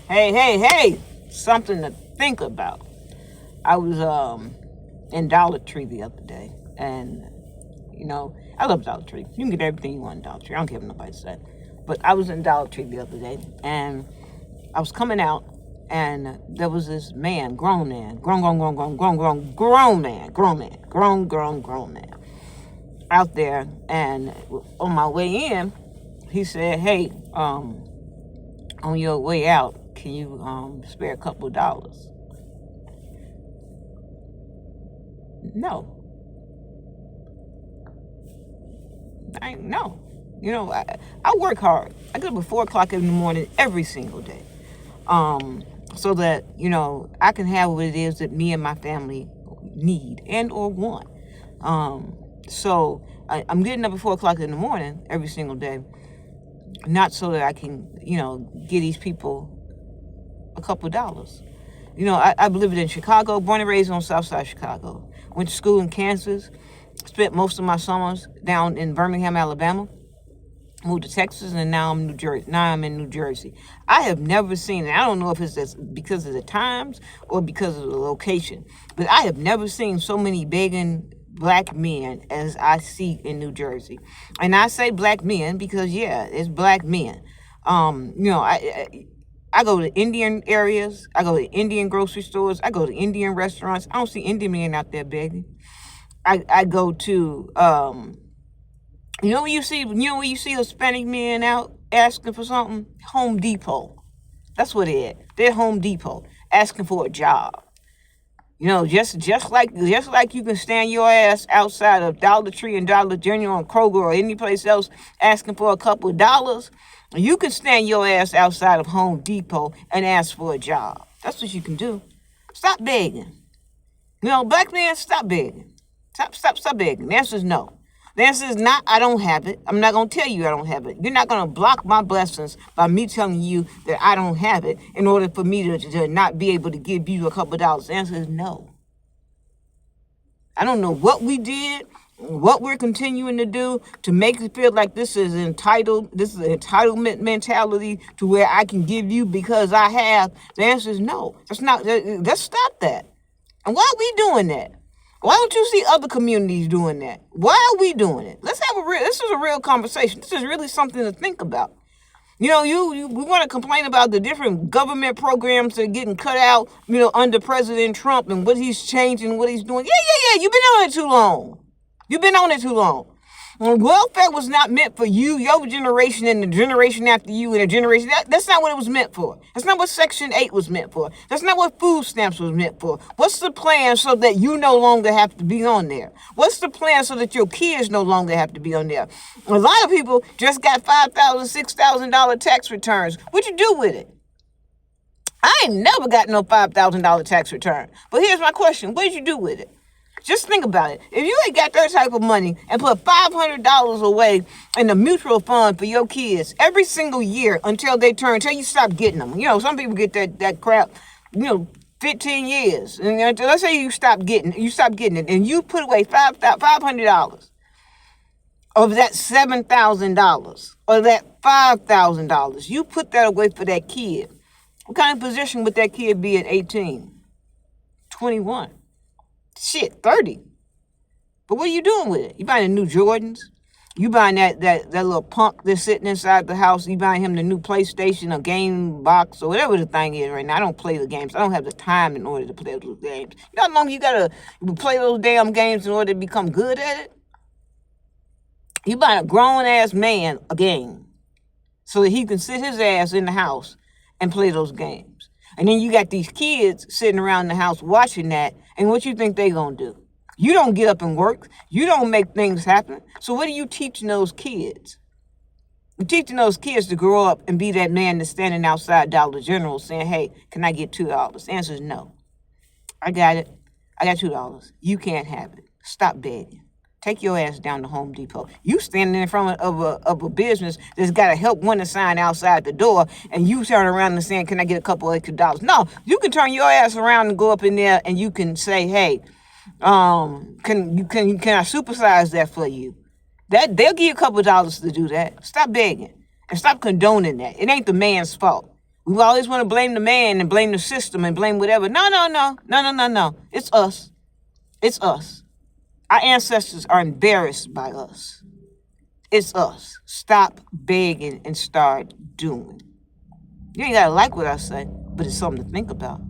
Hey, something to think about. I was in Dollar Tree the other day, and I love Dollar Tree. You can get everything you want in Dollar Tree. I don't care what nobody said. But I was in Dollar Tree the other day, and I was coming out, and there was this man, grown man, grown man, out there. And on my way in, he said, "Hey, on your way out, can you spare a couple of dollars?" No, no. I work hard. I get up at 4 o'clock in the morning every single day, so that I can have what it is that me and my family need and or want. So I'm getting up at 4 o'clock in the morning every single day, not so that I can give these people a couple of dollars. I lived in Chicago, born and raised on South Side Chicago. Went to school in Kansas, spent most of my summers down in Birmingham, Alabama. Moved to Texas, and now I'm in New Jersey. I have never seen, and I don't know if it's because of the times or because of the location, but I have never seen so many begging black men as I see in New Jersey. And I say black men because, yeah, it's black men. I go to Indian areas. I go to Indian grocery stores. I go to Indian restaurants. I don't see Indian men out there begging. I go to, where you see Hispanic men out asking for something? Home Depot. That's what it is. They're Home Depot asking for a job. Just like you can stand your ass outside of Dollar Tree and Dollar General and Kroger or any place else asking for a couple of dollars, you can stand your ass outside of Home Depot and ask for a job. That's what you can do. Stop begging. Black men, stop begging. Stop begging. The answer is no. The answer is not, I don't have it. I'm not going to tell you I don't have it. You're not going to block my blessings by me telling you that I don't have it in order for me to not be able to give you a couple of dollars. The answer is no. I don't know what we did, what we're continuing to do to make it feel like this is an entitlement mentality to where I can give you because I have. The answer is no. Let's stop that. And why are we doing that? Why don't you see other communities doing that? Why are we doing it? This is a real conversation. This is really something to think about. We want to complain about the different government programs that are getting cut out, under President Trump and what he's changing, what he's doing. Yeah. You've been on it too long. Welfare was not meant for you, your generation, and the generation after you, and the generation. That's not what it was meant for. That's not what Section 8 was meant for. That's not what food stamps was meant for. What's the plan so that you no longer have to be on there? What's the plan so that your kids no longer have to be on there? A lot of people just got $5,000, $6,000 tax returns. What'd you do with it? I ain't never got no $5,000 tax return. But here's my question. What did you do with it? Just think about it. If you ain't got that type of money and put $500 away in a mutual fund for your kids every single year until you stop getting them. Some people get that crap, 15 years. And let's say you stop getting it, and you put away $500 of that $7,000 or that $5,000. You put that away for that kid. What kind of position would that kid be at 18, 21? Shit, 30. But what are you doing with it? You buying the new Jordans? You buying that little punk that's sitting inside the house? You buying him the new PlayStation or game box or whatever the thing is right now? I don't play the games. I don't have the time in order to play those games. You know how long you gotta play those damn games in order to become good at it? You buying a grown-ass man a game so that he can sit his ass in the house and play those games. And then you got these kids sitting around the house watching that, and what you think they gonna do? You don't get up and work. You don't make things happen. So what are you teaching those kids? You're teaching those kids to grow up and be that man that's standing outside Dollar General saying, "Hey, can I get $2?" The answer is no. I got it. I got $2. You can't have it. Stop begging. Take your ass down to Home Depot. You standing in front of a business that's got a help wanted sign outside the door, and you turn around and saying, "Can I get a couple extra dollars?" No, you can turn your ass around and go up in there, and you can say, "Hey, can I supersize that for you?" That they'll give you a couple of dollars to do that. Stop begging and stop condoning that. It ain't the man's fault. We always want to blame the man and blame the system and blame whatever. No. It's us. It's us. Our ancestors are embarrassed by us. It's us. Stop begging and start doing. You ain't got to like what I say, but it's something to think about.